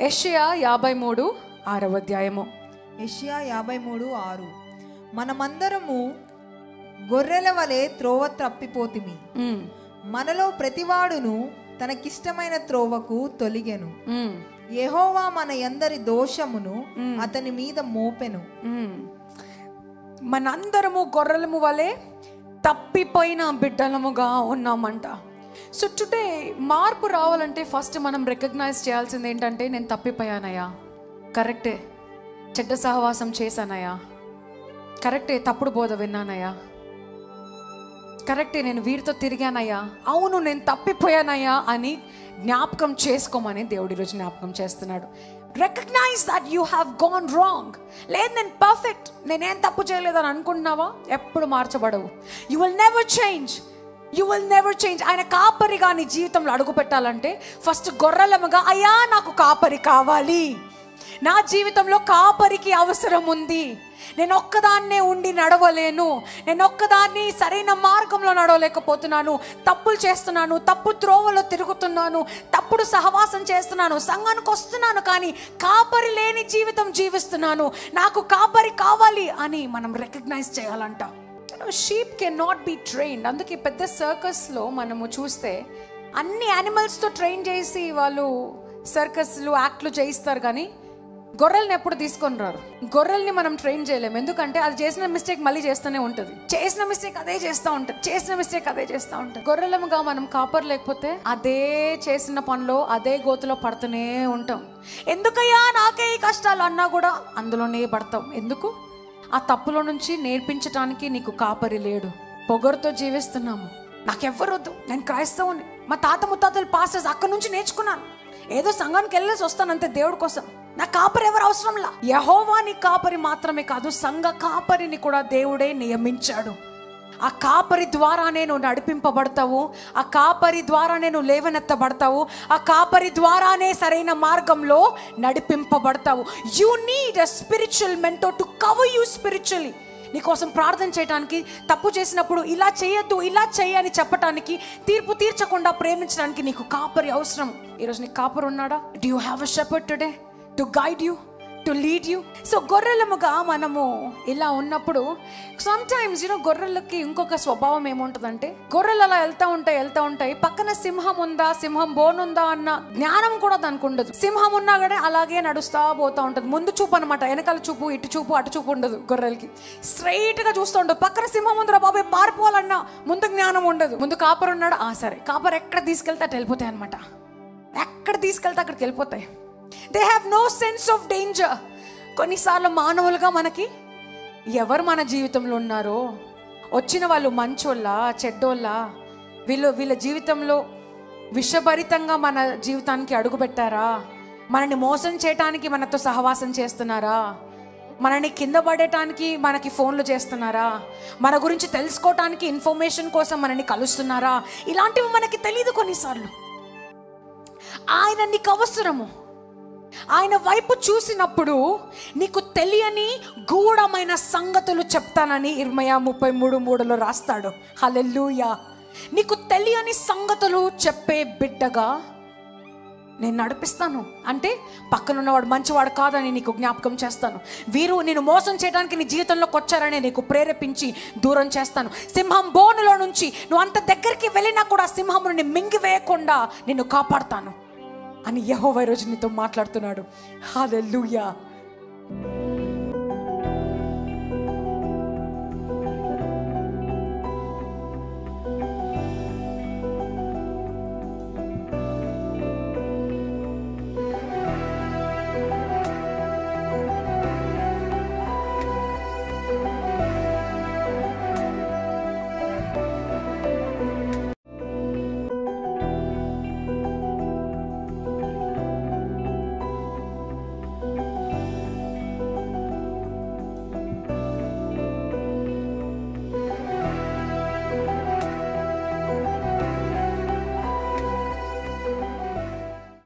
యెషయా 53:6 యెషయా 53:6 మనమందరము గొర్రెల వలె త్రోవ తప్పిపోతిమి, మనలో ప్రతివాడును తనకిష్టమైన త్రోవకు తొలిగెను, యెహోవా మన యందరి దోషమును అతని మీద మోపెను. మనందరము గొర్రెలము వలె తప్పిపోయిన బిడ్డలముగా ఉన్నామంట. సో టుడే మార్పు రావాలంటే ఫస్ట్ మనం రికగ్నైజ్ చేయాల్సింది ఏంటంటే, నేను తప్పిపోయానయ్యా, కరెక్టే, చెడ్డ సహవాసం చేశానయ్యా, కరెక్టే, తప్పుడు బోధ విన్నానయ్యా, కరెక్టే, నేను వీరితో తిరిగానయ్యా, అవును నేను తప్పిపోయానయ్యా అని జ్ఞాపకం చేసుకోమని దేవుడు ఈరోజు జ్ఞాపకం చేస్తున్నాడు. Recognize that you have gone wrong. లేదు నేను పర్ఫెక్ట్, నేనేం తప్పు చేయలేదని అనుకుంటున్నావా, ఎప్పుడు మార్చబడవు. You will never change, you will never change. ఆయన కాపరిగా నీ జీవితంలో అడుగు పెట్టాలంటే ఫస్ట్ గొర్రెలముగా, అయ్యా నాకు కాపరి కావాలి, నా జీవితంలో కాపరికి అవసరం ఉంది, నేను ఒక్కదాన్నే ఉండి నడవలేను, నేను ఒక్కదాన్ని సరైన మార్గంలో నడవలేకపోతున్నాను, తప్పులు చేస్తున్నాను, తప్పు త్రోవలో తిరుగుతున్నాను, తప్పుడు సహవాసం చేస్తున్నాను, సంఘానికి వస్తున్నాను కానీ కాపరి లేని జీవితం జీవిస్తున్నాను, నాకు కాపరి కావాలి అని మనం రికగ్నైజ్ చేయాలంట. Sheep can not be trained. అందుకే పెద్ద సర్కస్లో మనము చూస్తే అన్ని యానిమల్స్తో ట్రైన్ చేసి వాళ్ళు సర్కస్లు యాక్ట్లు చేయిస్తారు కానీ గొర్రెల్ని ఎప్పుడు తీసుకొని రారు. గొర్రెల్ని మనం ట్రైన్ చేయలేము, ఎందుకంటే అది చేసిన మిస్టేక్ మళ్ళీ చేస్తూనే ఉంటుంది, చేసిన మిస్టేక్ అదే చేస్తూ ఉంటుంది, చేసిన మిస్టేక్ అదే చేస్తూ ఉంటుంది. గొర్రెలముగా మనం కాపర్ లేకపోతే అదే చేసిన పనిలో అదే గోతులో పడుతూనే ఉంటాం. ఎందుకయ్యా నాకే ఈ కష్టాలు అన్నా కూడా అందులోనే పడతాం. ఎందుకు? ఆ తప్పులో నుంచి నేర్పించడానికి నీకు కాపరి లేడు. పొగరుతో జీవిస్తున్నాము, నాకెవ్వరు వద్దు, నేను క్రైస్తవుని, మా తాత ముత్తాతలు పాస్టర్స్, అక్కడి నుంచి నేర్చుకున్నాను, ఏదో సంఘానికి వెళ్ళేసి వస్తానంతే దేవుడి కోసం, నా కాపరి ఎవరు అవసరంలా. యెహోవా నీ కాపరి మాత్రమే కాదు, సంఘ కాపరిని కూడా దేవుడే నియమించాడు. ఆ కాపరి ద్వారానే నువ్వు నడిపింపబడతావు, ఆ కాపరి ద్వారానే నువ్వు లేవనెత్తబడతావు, ఆ కాపరి ద్వారానే సరైన మార్గంలో నడిపింపబడతావు. You need a spiritual mentor to cover you spiritually. నీకోసం ప్రార్థన చేయడానికి, తప్పు చేసినప్పుడు ఇలా చేయొద్దు ఇలా చేయని చెప్పడానికి, తీర్పు తీర్చకుండా ప్రేమించడానికి నీకు కాపరి అవసరం. ఈరోజు నీకు కాపరి ఉన్నాడా? Do you have a shepherd today to guide you, to lead you? So గొర్రెలముగా మనము ఇలా ఉన్నప్పుడు సమ్టైమ్స్ గొర్రెలకి ఇంకొక స్వభావం ఏముంటుందంటే, గొర్రెలు అలా వెళ్తూ ఉంటాయి, పక్కన సింహం ఉందా, సింహం బోనుందా అన్న జ్ఞానం కూడా దానికి ఉండదు. సింహం ఉన్నా కూడా అలాగే నడుస్తూ పోతూ ఉంటుంది. ముందు చూపు అనమాట, వెనకాల చూపు, ఇటు చూపు అటు చూపు ఉండదు. గొర్రెలకి స్ట్రైట్గా చూస్తూ ఉంటుంది. పక్కన సింహం ఉందిరా బాబాయ్ పారిపోవాలన్నా ముందు జ్ఞానం ఉండదు. ముందు కాపర్ ఉన్నాడు, సరే కాపర్ ఎక్కడ తీసుకెళ్తే అటు వెళ్ళిపోతాయి అనమాట, ఎక్కడ తీసుకెళ్తే అక్కడికి వెళ్ళిపోతాయి. They have no sense of danger. కొన్నిసార్లు మానవులుగా మనకి ఎవరు మన జీవితంలో ఉన్నారో, వచ్చిన వాళ్ళు మంచోళ్ళ చెడ్డోళ్ళ, వీళ్ళ జీవితంలో విషభరితంగా మన జీవితానికి అడుగుపెట్టారా, మనని మోసం చేయటానికి మనతో సహవాసం చేస్తున్నారా, మనని కింద పడేయటానికి మనకి ఫోన్లు చేస్తున్నారా, మన గురించి తెలుసుకోవటానికి ఇన్ఫర్మేషన్ కోసం మనని కలుస్తున్నారా, ఇలాంటివి మనకి తెలియదు. కొన్నిసార్లు ఆయన నీకు అవసరము. ఆయన వైపు చూసినప్పుడు నీకు తెలియని గూఢమైన సంగతులు చెప్తానని ఇర్మయా 33:3 రాస్తాడు. హల్లెలూయా. నీకు తెలియని సంగతులు చెప్పే బిడ్డగా నేను నడిపిస్తాను. అంటే పక్కనున్నవాడు మంచివాడు కాదని నీకు జ్ఞాపకం చేస్తాను. వీరు నేను మోసం చేయడానికి నీ జీవితంలోకి వచ్చారని నీకు ప్రేరేపించి దూరం చేస్తాను. సింహం బోనులో నుంచి నువ్వు అంత దగ్గరికి వెళ్ళినా కూడా సింహముని మింగివేయకుండా నిన్ను కాపాడుతాను అని యెహోవా ఈరోజు నీతో మాట్లాడుతున్నాడు. హల్లెలూయా.